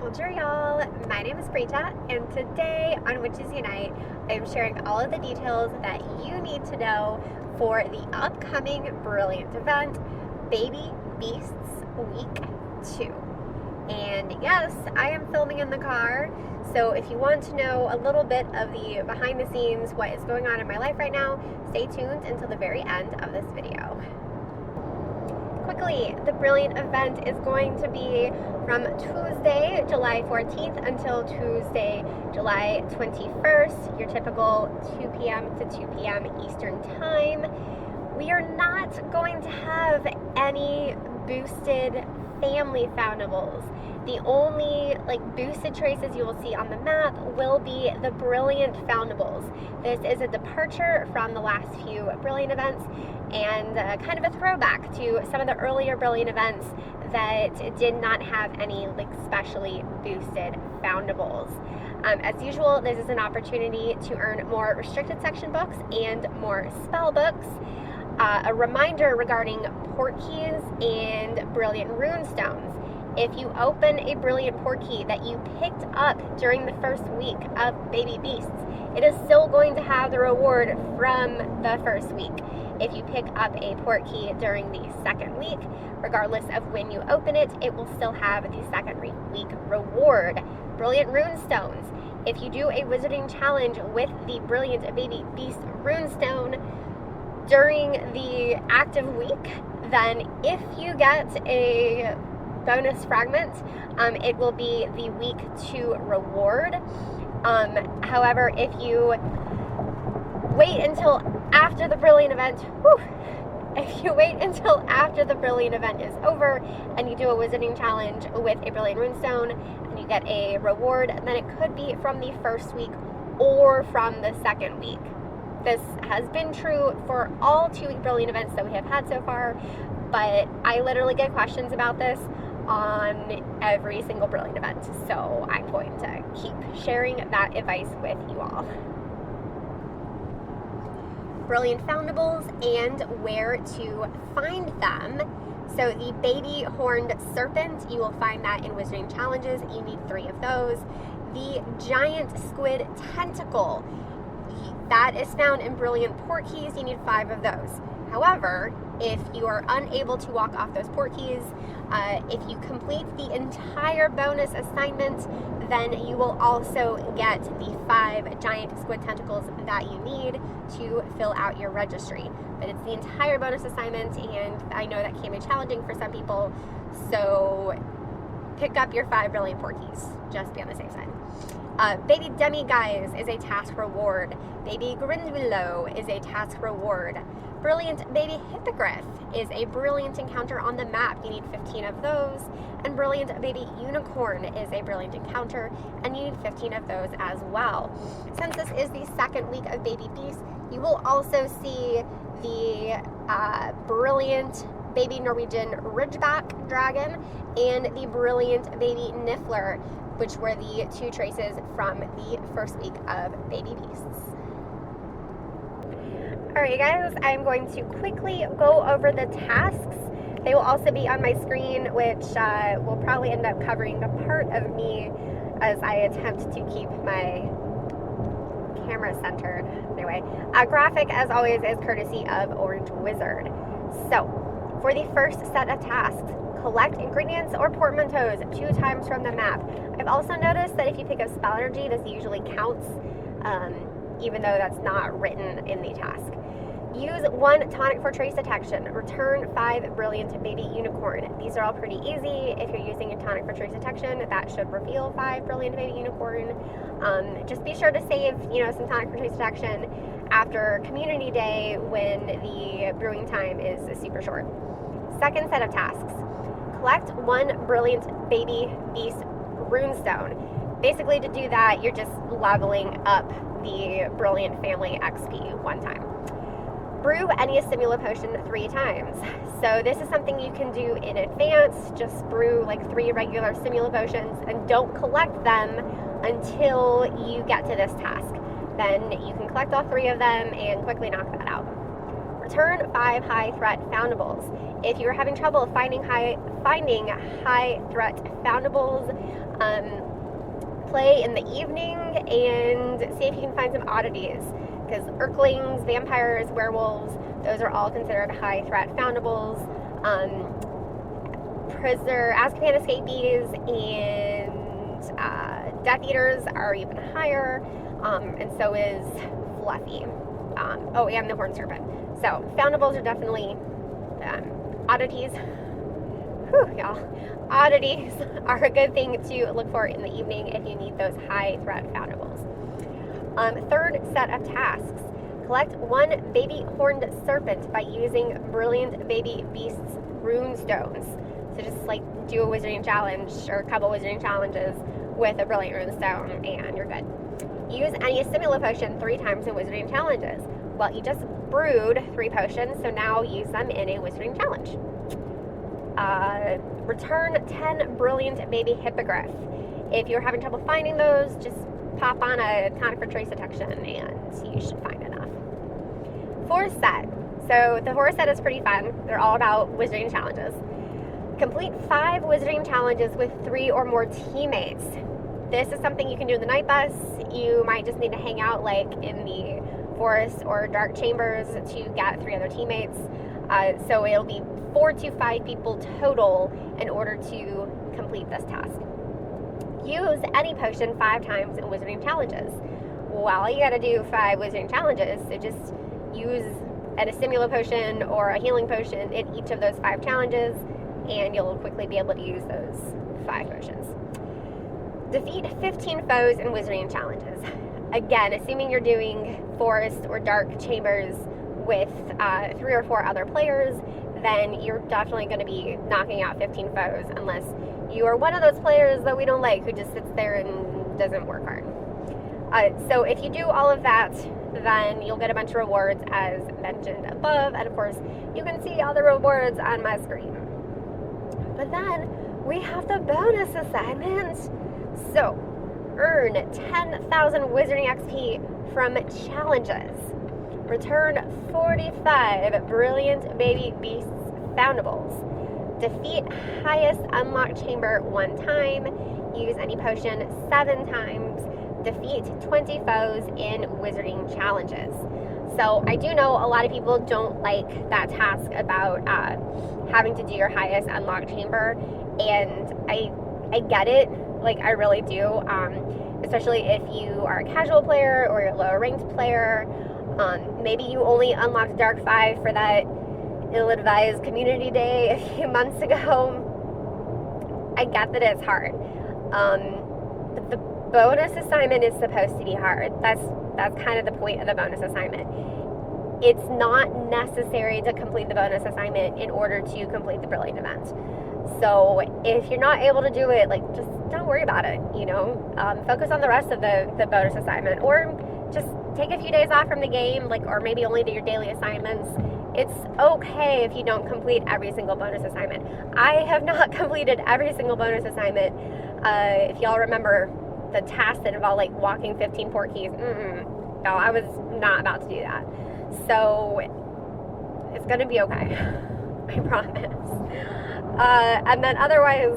Bonjour y'all, my name is Brita, and today on Witches Unite, I'm sharing all of the details that you need to know for the upcoming Brilliant event, Baby Beasts Week 2. And yes, I am filming in the car, so if you want to know a little bit of the behind the scenes, what is going on in my life right now, stay tuned until the very end of this video. Quickly, the Brilliant event is going to be from Tuesday, July 14th until Tuesday, July 21st, your typical 2 p.m. to 2 p.m. Eastern Time. We are not going to have any boosted family foundables. The only boosted traces you will see on the map will be the Brilliant Foundables. This is a departure from the last few Brilliant events and kind of a throwback to some of the earlier Brilliant events that did not have any specially boosted foundables. As usual, this is an opportunity to earn more restricted section books and more spell books. A reminder regarding Portkeys and Brilliant Runestones. If you open a Brilliant Portkey that you picked up during the first week of Baby Beasts, it is still going to have the reward from the first week. If you pick up a Portkey during the second week, regardless of when you open it, it will still have the second week reward. Brilliant Runestones. If you do a Wizarding Challenge with the Brilliant Baby Beast Runestone during the active week, then if you get a bonus fragment, it will be the week 2 reward. However, if you wait until after the Brilliant event, if you wait until after the Brilliant event is over and you do a Wizarding Challenge with a Brilliant Runestone and you get a reward, then it could be from the first week or from the second week. This has been true for all 2-week Brilliant events that we have had so far, but I literally get questions about this on every single Brilliant event, so I'm going to keep sharing that advice with you all. Brilliant Foundables and where to find them. So the baby horned serpent, you will find that in Wizarding Challenges. You need 3 of those. The giant squid tentacle, that is found in Brilliant Portkeys. You need 5 of those. However, if you are unable to walk off those Portkeys, if you complete the entire bonus assignment, then you will also get the 5 giant squid tentacles that you need to fill out your registry. But it's the entire bonus assignment, and I know that can be challenging for some people, so pick up your 5 Brilliant Portkeys, just be on the safe side. Baby Demiguise is a task reward. Baby Grindylow is a task reward. Brilliant Baby Hippogriff is a brilliant encounter on the map. You need 15 of those. And Brilliant Baby Unicorn is a brilliant encounter, and you need 15 of those as well. Since this is the second week of Baby Beasts, you will also see the Brilliant Baby Norwegian Ridgeback Dragon and the Brilliant Baby Niffler, which were the 2 traces from the first week of Baby Beasts. Alright guys, I'm going to quickly go over the tasks. They will also be on my screen, which will probably end up covering a part of me as I attempt to keep my camera centered. Anyway, graphic as always is courtesy of Orange Wizard. So, for the first set of tasks, collect ingredients or portmanteaus 2 times from the map. I've also noticed that if you pick up spell energy, this usually counts, even though that's not written in the task. Use 1 tonic for trace detection. Return 5 Brilliant Baby Unicorn. These are all pretty easy. If you're using a tonic for trace detection, that should reveal 5 Brilliant Baby Unicorn. Just be sure to save, some tonic for trace detection after Community Day when the brewing time is super short. Second set of tasks. Collect 1 Brilliant Baby Beast Runestone. Basically, to do that, you're just leveling up the Brilliant Family XP 1 time. Brew any Simula Potion 3 times. So this is something you can do in advance. Just brew 3 regular Simula Potions and don't collect them until you get to this task. Then you can collect all 3 of them and quickly knock that out. Return 5 high threat foundables. If you're having trouble finding high threat Foundables. Play in the evening and see if you can find some oddities, because Urklings, vampires, werewolves, those are all considered high threat Foundables. Prisoner, Azkaban escapees, and Death Eaters are even higher, and so is Fluffy. And the Horned Serpent. So Foundables are definitely oddities. Whew, y'all. Oddities are a good thing to look for in the evening if you need those high threat Foundables. Third set of tasks. Collect one baby horned serpent by using Brilliant Baby Beasts rune stones. So just like do a wizarding challenge or a couple wizarding challenges with a Brilliant rune stone and you're good. Use any Simula potion 3 times in wizarding challenges. Well, you just brewed 3 potions, so now use them in a wizarding challenge. Return 10 Brilliant Baby Hippogriff. If you're having trouble finding those, just pop on a tonic for trace detection and you should find enough. 4th set. So the 4th set is pretty fun. They're all about wizarding challenges. Complete 5 wizarding challenges with 3 or more teammates. This is something you can do in the night bus. You might just need to hang out like in the forest or dark chambers to get 3 other teammates. So it'll be 4 to 5 people total in order to complete this task. Use any potion 5 times in wizarding challenges. Well, you gotta do 5 wizarding challenges, so just use a Simula potion or a healing potion in each of those 5 challenges, and you'll quickly be able to use those 5 potions. Defeat 15 foes in wizarding challenges. Again, assuming you're doing forest or dark chambers with 3 or 4 other players, then you're definitely going to be knocking out 15 foes, unless you are one of those players that we don't like who just sits there and doesn't work hard. So if you do all of that, then you'll get a bunch of rewards as mentioned above, and of course you can see all the rewards on my screen. But then we have the bonus assignment. So earn 10,000 wizarding XP from challenges. Return 45 Brilliant Baby Beasts Foundables. Defeat highest unlocked chamber 1 time. Use any potion 7 times. Defeat 20 foes in wizarding challenges. So I do know a lot of people don't like that task about having to do your highest unlocked chamber, and I get it, like I really do, especially if you are a casual player or you're a lower ranked player. Maybe you only unlocked Dark 5 for that ill-advised community day a few months ago. I get that it's hard. But the bonus assignment is supposed to be hard. That's kind of the point of the bonus assignment. It's not necessary to complete the bonus assignment in order to complete the Brilliant event. So if you're not able to do it, like, just don't worry about it, you know? Focus on the rest of the bonus assignment, or just take a few days off from the game, like, or maybe only do your daily assignments. It's okay if you don't complete every single bonus assignment. I have not completed every single bonus assignment. If y'all remember the task that involved like walking 15 Portkeys, no, I was not about to do that. So it's gonna be okay. I promise. And then otherwise,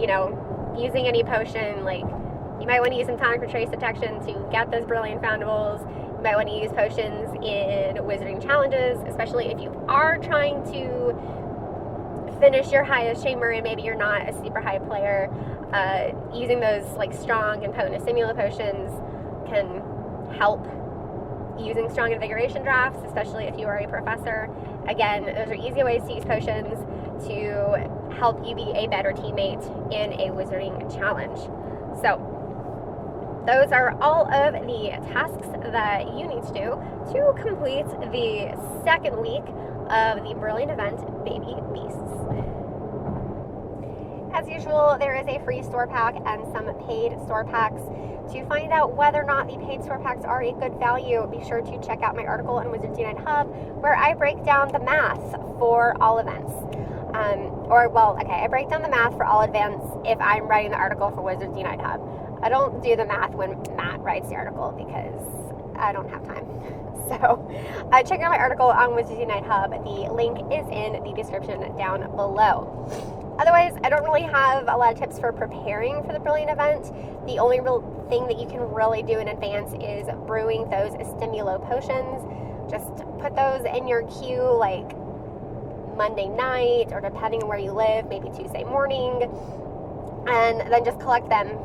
you know, using any potion, like, you might want to use some tonic for trace detection to get those Brilliant Foundables. You might want to use potions in wizarding challenges, especially if you are trying to finish your highest chamber and maybe you're not a super high player. Using those like strong and potent Simula potions can help. Using strong invigoration drafts, especially if you are a professor. Again, those are easy ways to use potions to help you be a better teammate in a wizarding challenge. So those are all of the tasks that you need to do to complete the second week of the Brilliant event, Baby Beasts. As usual, there is a free store pack and some paid store packs. To find out whether or not the paid store packs are a good value, be sure to check out my article on Wizards Unite Hub, where I break down the math for all events. I break down the math for all events if I'm writing the article for Wizards Unite Hub. I don't do the math when Matt writes the article because I don't have time. So check out my article on Wizards Unite Hub. The link is in the description down below. Otherwise, I don't really have a lot of tips for preparing for the Brilliant event. The only real thing that you can really do in advance is brewing those stimulo potions. Just put those in your queue like Monday night, or depending on where you live, maybe Tuesday morning, and then just collect them,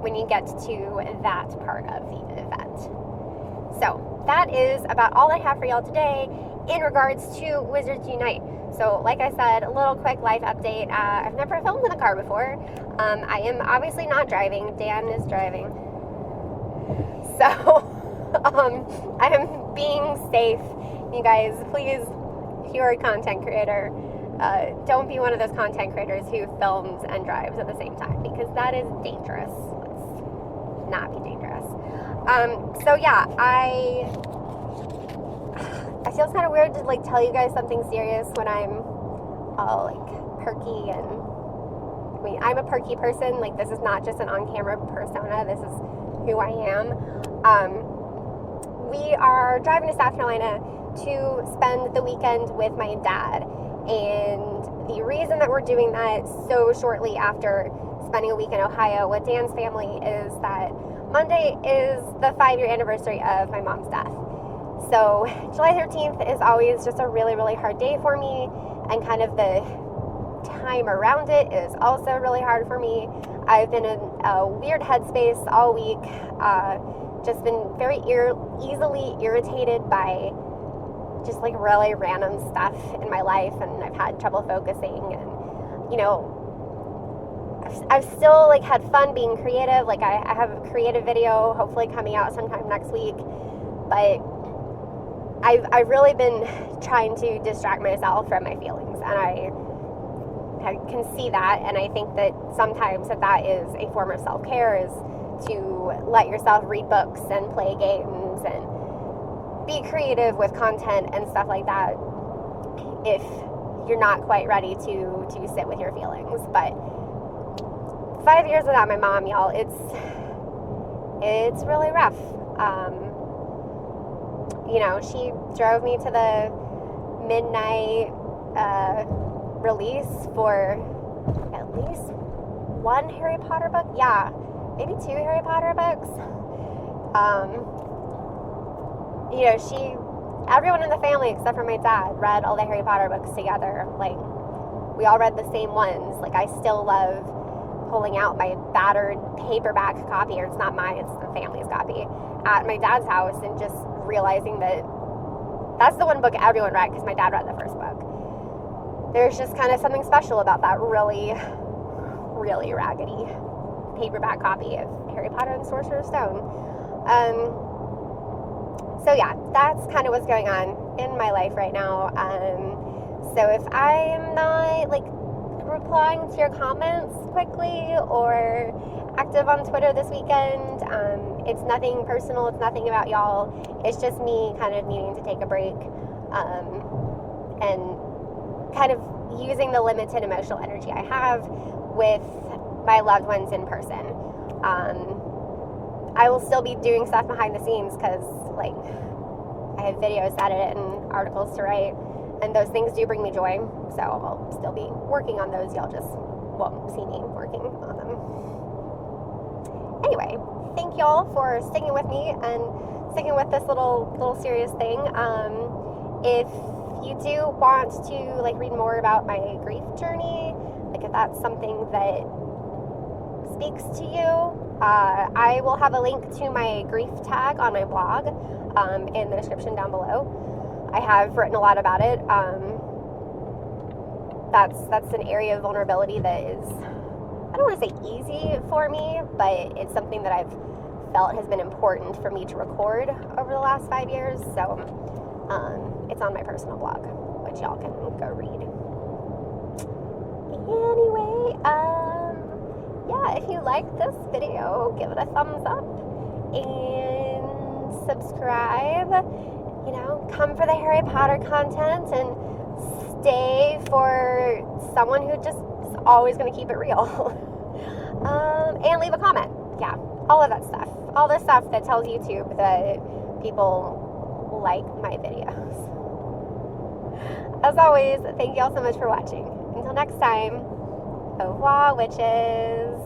when you get to that part of the event. So that is about all I have for y'all today in regards to Wizards Unite. So like I said, a little quick life update. I've never filmed in a car before. I am obviously not driving. Dan is driving. So I am being safe. You guys, please, if you're a content creator, don't be one of those content creators who films and drives at the same time, because that is dangerous. Let's not be dangerous. So yeah, I feel it's kind of weird to like tell you guys something serious when I'm all like perky, and I mean, I'm a perky person. Like, this is not just an on-camera persona. This is who I am. We are driving to South Carolina to spend the weekend with my dad, and the reason that we're doing that so shortly after spending a week in Ohio with Dan's family is that Monday is the 5-year anniversary of my mom's death. So July 13th is always just a really, really hard day for me, and kind of the time around it is also really hard for me. I've been in a weird headspace all week, just been very easily irritated by just like really random stuff in my life, and I've had trouble focusing, and I've still like had fun being creative. Like I have a creative video hopefully coming out sometime next week, but I've really been trying to distract myself from my feelings, and I can see that, and I think that sometimes that is a form of self-care, is to let yourself read books and play games and be creative with content and stuff like that if you're not quite ready to sit with your feelings. But 5 years without my mom, y'all, it's really rough. She drove me to the midnight release for at least one Harry Potter book. Yeah, maybe 2 Harry Potter books. Everyone in the family except for my dad read all the Harry Potter books together. Like, we all read the same ones. Like, I still love pulling out my battered paperback copy, or it's not mine, it's the family's copy, at my dad's house, and just realizing that that's the one book everyone read, because my dad read the first book. There's just kind of something special about that really, really raggedy paperback copy of Harry Potter and the Sorcerer's Stone. So yeah, that's kind of what's going on in my life right now. So if I am not like replying to your comments quickly or active on Twitter this weekend, it's nothing personal, it's nothing about y'all. It's just me kind of needing to take a break, and kind of using the limited emotional energy I have with my loved ones in person. I will still be doing stuff behind the scenes, because like I have videos to edit and articles to write, and those things do bring me joy, so I'll still be working on those. Y'all just won't see me working on them. Anyway, thank y'all for sticking with me and sticking with this little serious thing. If you do want to like read more about my grief journey, like if that's something that speaks to you, I will have a link to my grief tag on my blog in the description down below. I have written a lot about it. That's an area of vulnerability that is, I don't want to say easy for me, but it's something that I've felt has been important for me to record over the last 5 years. So it's on my personal blog, which y'all can go read. Anyway, yeah, if you liked this video, give it a thumbs up and subscribe. Come for the Harry Potter content, and stay for someone who just is always going to keep it real. And leave a comment. Yeah, all of that stuff. All the stuff that tells YouTube that people like my videos. As always, thank you all so much for watching. Until next time, au revoir, witches.